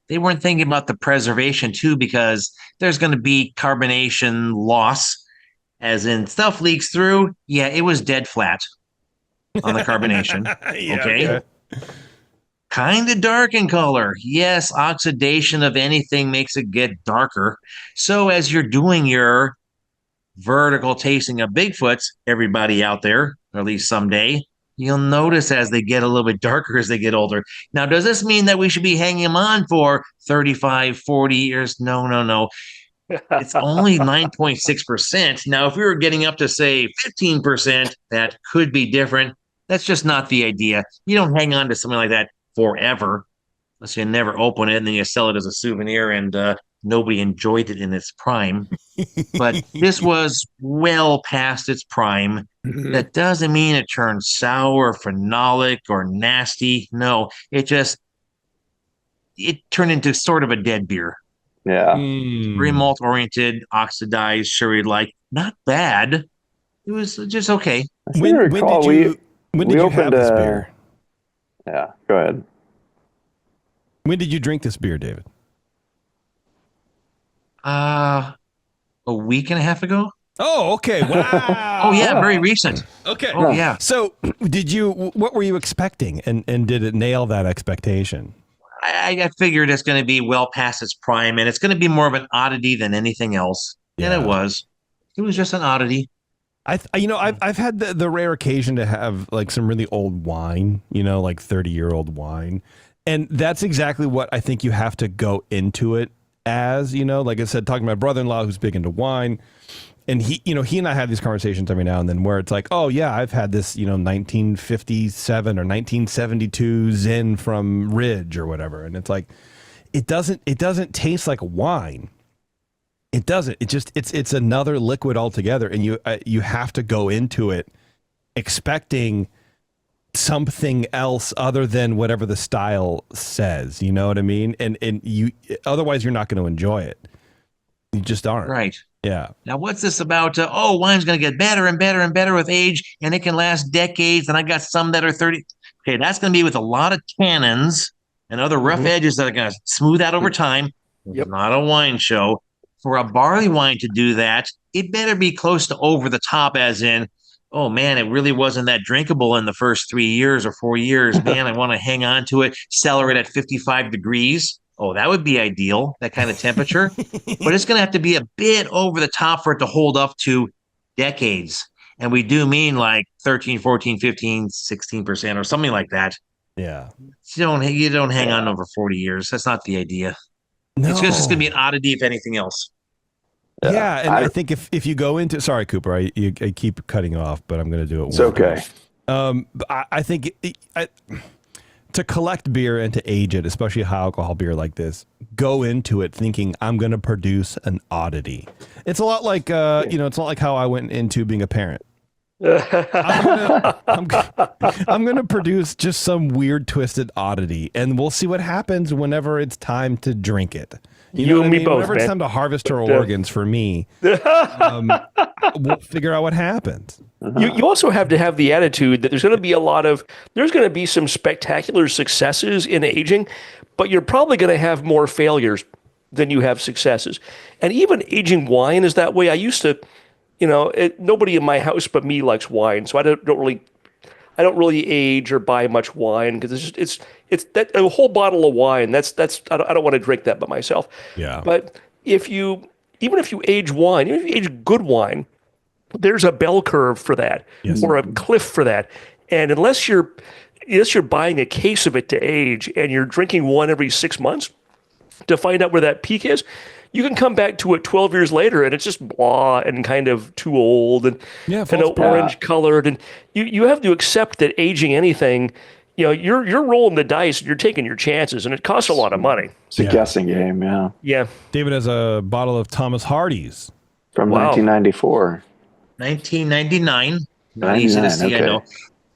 they weren't thinking about the preservation too, because there's going to be carbonation loss, as in stuff leaks through. Yeah, it was dead flat on the carbonation. Okay. Kind of dark in color. Yes, oxidation of anything makes it get darker. So as you're doing your vertical tasting of Bigfoots, everybody out there, or at least someday, you'll notice as they get a little bit darker as they get older. Now, does this mean that we should be hanging them on for 35, 40 years? No. It's only 9.6%. Now, if we were getting up to, say, 15%, that could be different. That's just not the idea. You don't hang on to something like that forever, unless you never open it and then you sell it as a souvenir and nobody enjoyed it in its prime. But this was well past its prime. That doesn't mean it turned sour, phenolic, or nasty. No, it turned into sort of a dead beer. Yeah. Very malt oriented, oxidized, sherry-like. Not bad. It was just okay. When did you have this beer? Yeah, go ahead. When did you drink this beer, David? A week and a half ago. Oh, okay. Wow. Oh, yeah, very recent. Okay. Oh, yeah. So, what were you expecting, and did it nail that expectation? I figured it's going to be well past its prime, and it's going to be more of an oddity than anything else. Yeah. And it was. It was just an oddity. I've had the rare occasion to have like some really old wine, like 30-year-old wine. And that's exactly what I think you have to go into it as, like I said, talking to my brother-in-law who's big into wine. And he and I have these conversations every now and then where it's like, oh yeah, I've had this, 1957 or 1972 Zin from Ridge or whatever. And it's like, it doesn't taste like wine. It doesn't. It's another liquid altogether, and you have to go into it expecting something else other than whatever the style says. You know what I mean? And you otherwise you're not going to enjoy it. You just aren't. Right. Yeah. Now, what's this about? Wine's going to get better and better and better with age, and it can last decades. And I got some that are 30. Okay, that's going to be with a lot of tannins and other rough edges that are going to smooth out over time. Yep. Not a wine show. For a barley wine to do that, it better be close to over the top, as in, oh man, it really wasn't that drinkable in the first 3 years or 4 years. Man, I want to hang on to it, cellar it at 55 degrees. Oh, that would be ideal, that kind of temperature. But it's going to have to be a bit over the top for it to hold up to decades. And we do mean like 13, 14, 15, 16% or something like that. Yeah. You don't hang on over 40 years. That's not the idea. No. It's just going to be an oddity, if anything else. Yeah, and I think if you go into, sorry, Cooper, I keep cutting you off, but I'm going to do it. It's okay. I think to collect beer and to age it, especially high alcohol beer like this, go into it thinking I'm going to produce an oddity. It's a lot like it's not like how I went into being a parent. I'm gonna produce just some weird twisted oddity, and we'll see what happens whenever it's time to drink it. You know and what I me mean? both, Whenever it's man. time to harvest her organs for me, we'll figure out what happens. You also have to have the attitude that there's going to be some spectacular successes in aging, but you're probably going to have more failures than you have successes. And even aging wine is that way. I used to, nobody in my house but me likes wine, so I don't really age or buy much wine because it's that a whole bottle of wine. I don't want to drink that by myself. Yeah. But even if you age wine, even if you age good wine, there's a bell curve for that, Yes. or a cliff for that. And unless you're buying a case of it to age and you're drinking one every 6 months to find out where that peak is, you can come back to it 12 years later and it's just blah and kind of too old and kind of orange colored. And you have to accept that aging anything, you're rolling the dice and you're taking your chances, and it costs a lot of money. It's a guessing game, yeah. Yeah. David has a bottle of Thomas Hardy's from 1994. 1999. Not easy to see, okay. I know.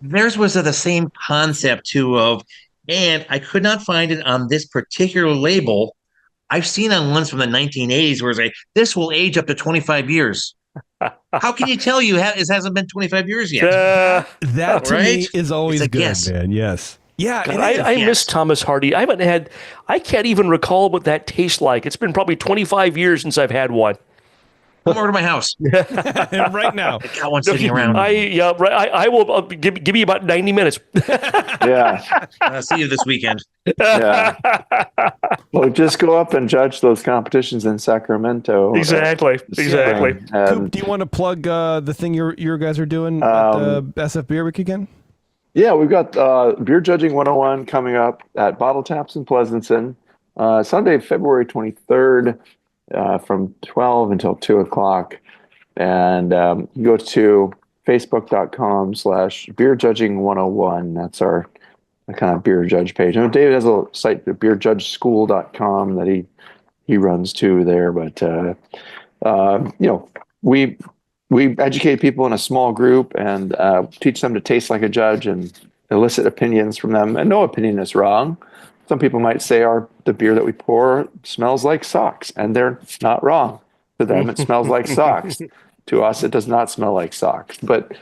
Theirs was the same concept too and I could not find it on this particular label. I've seen on ones from the 1980s where it's like, this will age up to 25 years. How can you tell it hasn't been 25 years yet? That to me is always good, guess. Man. Yes. Yeah. I miss Thomas Hardy. I can't even recall what that tastes like. It's been probably 25 years since I've had one. Come over to my house right now. I got one sitting around. I will give me about 90 minutes. Yeah. See you this weekend. Yeah. Well, just go up and judge those competitions in Sacramento. Exactly. Coop, do you want to plug the thing your guys are doing at the SF Beer Week again? Yeah, we've got Beer Judging 101 coming up at Bottle Taps in Pleasanton, Sunday, February 23rd. From 12 until 2 o'clock. And you go to facebook.com/beerjudging101. That's our kind of beer judge page. And David has a site, beerjudgeschool.com, that he runs too there. But, we educate people in a small group and teach them to taste like a judge and elicit opinions from them. And no opinion is wrong. Some people might say the beer that we pour smells like socks, and they're not wrong. To them, it smells like socks. To us, it does not smell like socks. But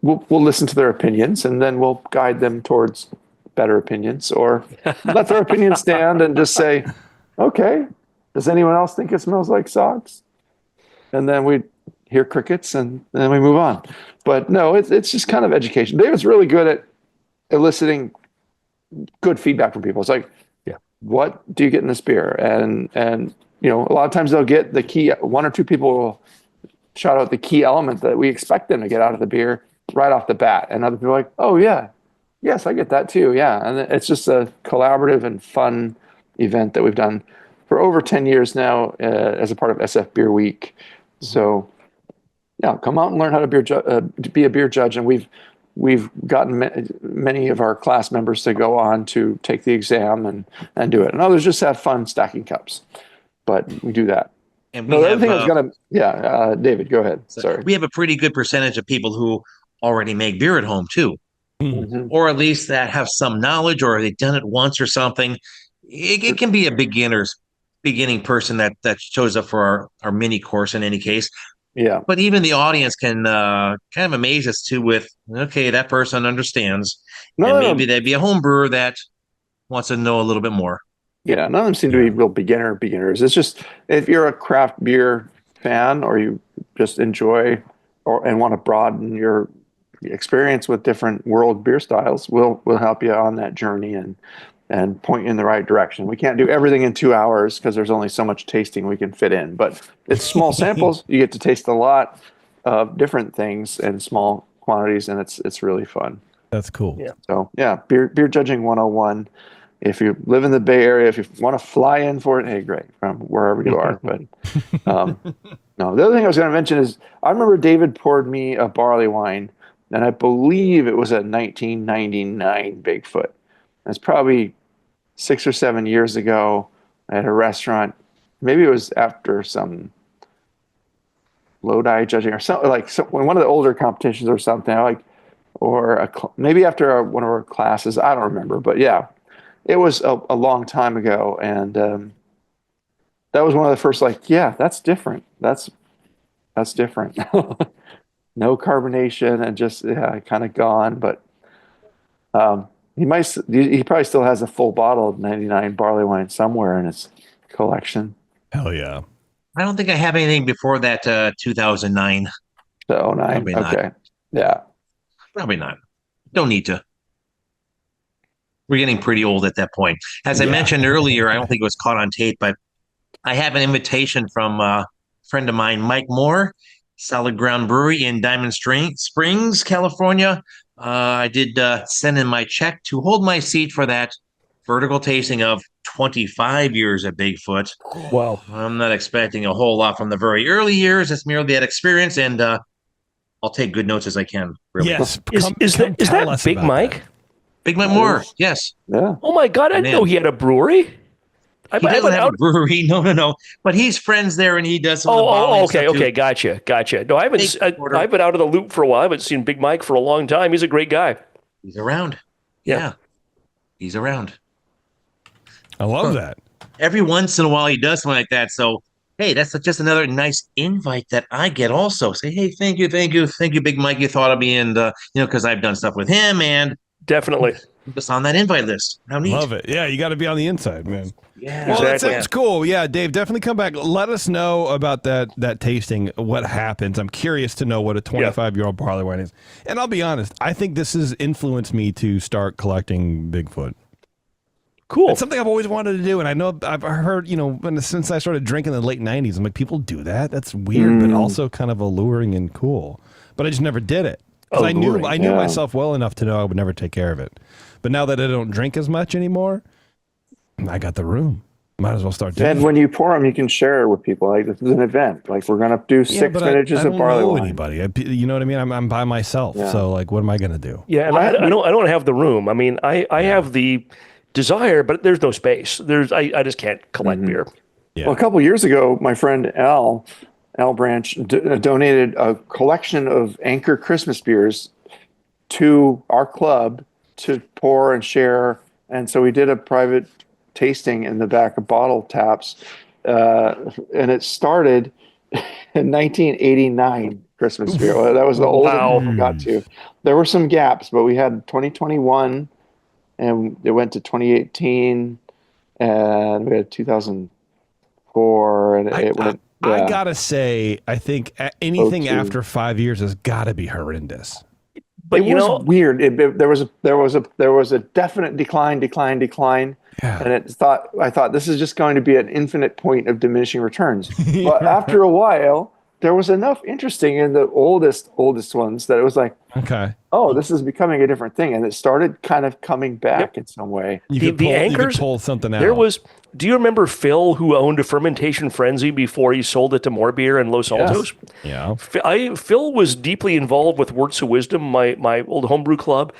we'll listen to their opinions, and then we'll guide them towards better opinions, or let their opinions stand and just say, okay, does anyone else think it smells like socks? And then we hear crickets, and then we move on. But no, it's just kind of education. David's really good at eliciting good feedback from people. It's like, what do you get in this beer? And a lot of times they'll get the key. One or two people will shout out the key element that we expect them to get out of the beer right off the bat. And other people are like, oh yeah, yes, I get that too. Yeah. And it's just a collaborative and fun event that we've done for over 10 years now as a part of SF Beer Week. So yeah, come out and learn how to be a beer judge. And we've gotten many of our class members to go on to take the exam and do it. And others just have fun stacking cups. But we do that. And the other thing I was going to, David, go ahead. Sorry. We have a pretty good percentage of people who already make beer at home too. Mm-hmm. Or at least that have some knowledge, or they've done it once or something. It can be a beginning person that shows up for our mini course in any case. Yeah. But even the audience can kind of amaze us too with, okay, that person understands. And maybe they'd be a home brewer that wants to know a little bit more. Yeah, none of them seem to be real beginners. It's just, if you're a craft beer fan, or you just enjoy and want to broaden your experience with different world beer styles, we'll help you on that journey and point you in the right direction. We can't do everything in 2 hours because there's only so much tasting we can fit in, but it's small samples. You get to taste a lot of different things in small quantities, and it's really fun. That's cool. Yeah. So yeah, beer judging 101. If you live in the Bay Area, if you want to fly in for it, hey, great, from wherever you are. But no, the other thing I was going to mention is I remember David poured me a barley wine, and I believe it was a 1999 Bigfoot. It's probably 6 or 7 years ago at a restaurant. Maybe it was after some Lodi judging or something like one of the older competitions or something like, or maybe after one of our classes. I don't remember, but yeah, it was a long time ago. And that was one of the first, like, yeah, that's different. That's different. No carbonation and just kind of gone. But he probably still has a full bottle of 99 barley wine somewhere in his collection. Hell yeah. I don't think I have anything before that 2009. So 09. Probably not. Okay. Yeah. Probably not. Don't need to. We're getting pretty old at that point. As I mentioned earlier, I don't think it was caught on tape, but I have an invitation from a friend of mine, Mike Moore, Solid Ground Brewery in Diamond Springs, California. I did send in my check to hold my seat for that vertical tasting of 25 years of Bigfoot. Wow. I'm not expecting a whole lot from the very early years. It's merely that experience, and I'll take good notes as I can. Really. Yes. Is that Big Mike? That. Big Mike Moore, yes. Yeah. Oh my God, I didn't know he had a brewery. He doesn't have a brewery, no. But he's friends there, and he does some of the bottling stuff too. Okay, gotcha. No, I've been out of the loop for a while. I haven't seen Big Mike for a long time. He's a great guy. He's around. Yeah. He's around. I love that. Every once in a while, he does something like that. So, hey, that's just another nice invite that I get also. Say, hey, thank you, Big Mike. You thought of me, and, because I've done stuff with him, and definitely just on that invite list. How neat. Love it. Yeah, you got to be on the inside, man. Yeah, well, that sounds cool. Yeah, Dave, definitely come back. Let us know about that tasting, what happens. I'm curious to know what a 25-year-old barley wine is. And I'll be honest, I think this has influenced me to start collecting Bigfoot. Cool. It's something I've always wanted to do, and I know I've heard, since I started drinking in the late 90s, I'm like, people do that? That's weird, but also kind of alluring and cool. But I just never did it. Because I knew myself well enough to know I would never take care of it. But now that I don't drink as much anymore, I got the room. Might as well start doing it. And when you pour them, you can share it with people. Like, this is an event. Like, we're going to do 6 vintages of barley wine. Anybody. You know what I mean? I'm by myself. Yeah. So, like, what am I going to do? Yeah, and I don't have the room. I mean, I have the desire, but there's no space. I just can't collect beer. Yeah. Well, a couple of years ago, my friend Al Branch donated a collection of Anchor Christmas beers to our club to pour and share. And so we did a private tasting in the back of bottle taps. And it started in 1989 Christmas beer. That was the oldest one we got to. There were some gaps, but we had 2021 and it went to 2018 and we had 2004 and it went. Yeah. I gotta say, I think anything after 5 years has got to be horrendous. But it was weird. There was a definite decline, yeah. And I thought this is just going to be an infinite point of diminishing returns. But after a while, there was enough interesting in the oldest ones that it was like, okay, oh, this is becoming a different thing, and it started kind of coming back in some way. The anchors, you could pull something out. Do you remember Phil, who owned a Fermentation Frenzy before he sold it to More Beer and Los Altos? Yes. Yeah. Phil was deeply involved with Words of Wisdom, my old homebrew club,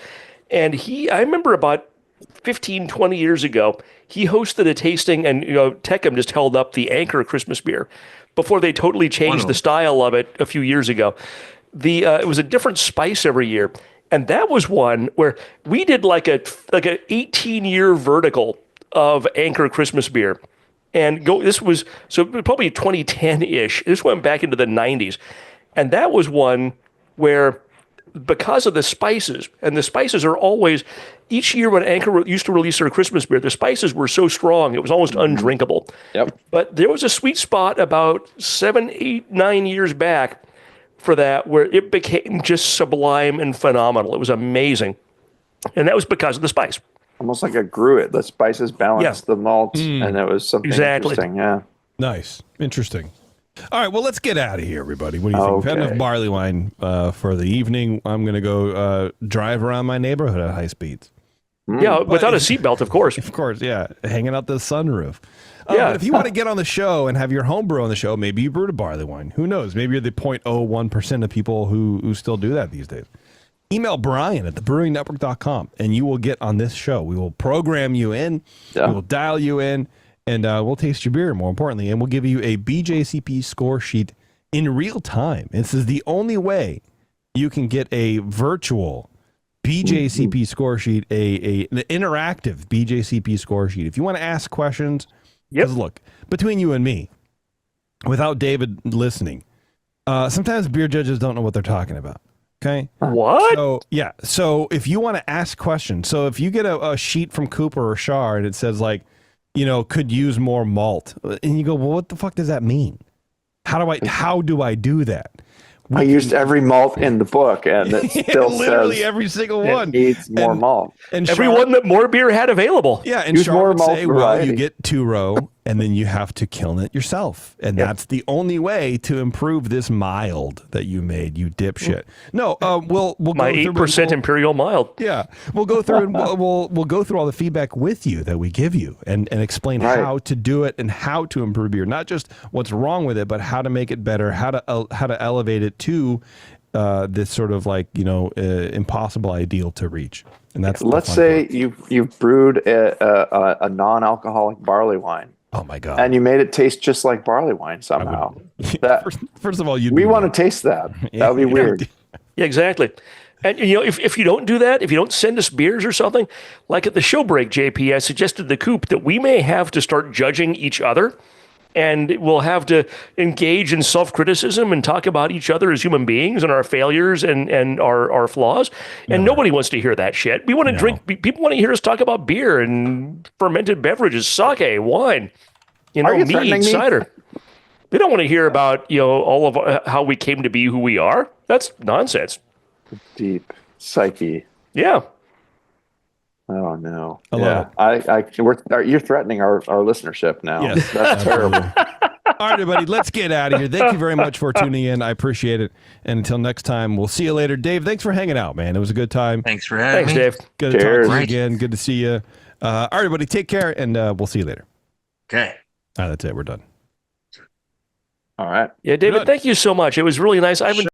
and I remember about 15, 20 years ago, he hosted a tasting, and Teckam just held up the Anchor Christmas beer before they totally changed the style of it a few years ago. It was a different spice every year, and that was one where we did like a 18-year vertical of Anchor Christmas beer, and this was probably 2010-ish. This went back into the 90s, and that was one where, because of the spices, and the spices are always, each year when Anchor used to release their Christmas beer, the spices were so strong it was almost undrinkable. Yep. But there was a sweet spot about 7, 8, 9 years back for that where it became just sublime and phenomenal. It was amazing, and that was because of the spice. Almost like a gruit. The spices balanced the malts, and it was something interesting. Yeah. Nice. Interesting. All right, well, let's get out of here, everybody. What do you think? We've had enough barley wine for the evening. I'm going to go drive around my neighborhood at high speeds. Yeah, without a seatbelt, of course. Of course, yeah. Hanging out the sunroof. But if you want to get on the show and have your homebrew on the show, maybe you brewed a barley wine. Who knows? Maybe you're the 0.01% of people who still do that these days. Email Brian at thebrewingnetwork.com, and you will get on this show. We will program you in. We will dial you in. And we'll taste your beer, more importantly, and we'll give you a BJCP score sheet in real time. This is the only way you can get a virtual BJCP score sheet, an interactive BJCP score sheet. If you want to ask questions, because look, between you and me, without David listening, sometimes beer judges don't know what they're talking about. Okay. What? So, yeah. So if you want to ask questions, so if you get a sheet from Cooper or Shar and it says like, could use more malt, and you go, well, what the fuck does that mean? How do I do that? I used every malt in the book, and it still literally says every single one needs more malt. And every one that More Beer had available. Yeah, and Use Char more would malt say, well, variety. you get 2-row, and then you have to kiln it yourself, and that's the only way to improve this mild that you made, you dipshit. No, we'll My go 8% Imperial Mild. Yeah, we'll go through and we'll go through all the feedback with you that we give you, and explain how to do it and how to improve beer, not just what's wrong with it, but how to make it better, how to elevate it to this sort of like impossible ideal to reach. And that's let's say you've brewed a non-alcoholic barley wine. Oh my god! And you made it taste just like barley wine somehow. First of all, we want to taste that. That would be weird. Yeah, exactly. And if you don't do that, if you don't send us beers or something, like at the show break, JP, I suggested the Coop that we may have to start judging each other. And we'll have to engage in self-criticism and talk about each other as human beings and our failures and our flaws. And nobody wants to hear that shit. We want to drink. People want to hear us talk about beer and fermented beverages, sake, wine, mead, cider. They don't want to hear about all of how we came to be who we are. That's nonsense. Deep psyche. Yeah. Oh no! You're threatening our listenership now. Yes, that's terrible. All right, everybody, let's get out of here. Thank you very much for tuning in. I appreciate it. And until next time, we'll see you later. Dave, thanks for hanging out, man. It was a good time. Thanks for having me. Dave. Good to talk to you again. Good to see you. All right, everybody, take care, and we'll see you later. Okay. All right, that's it. We're done. All right. Yeah, David, thank you so much. It was really nice.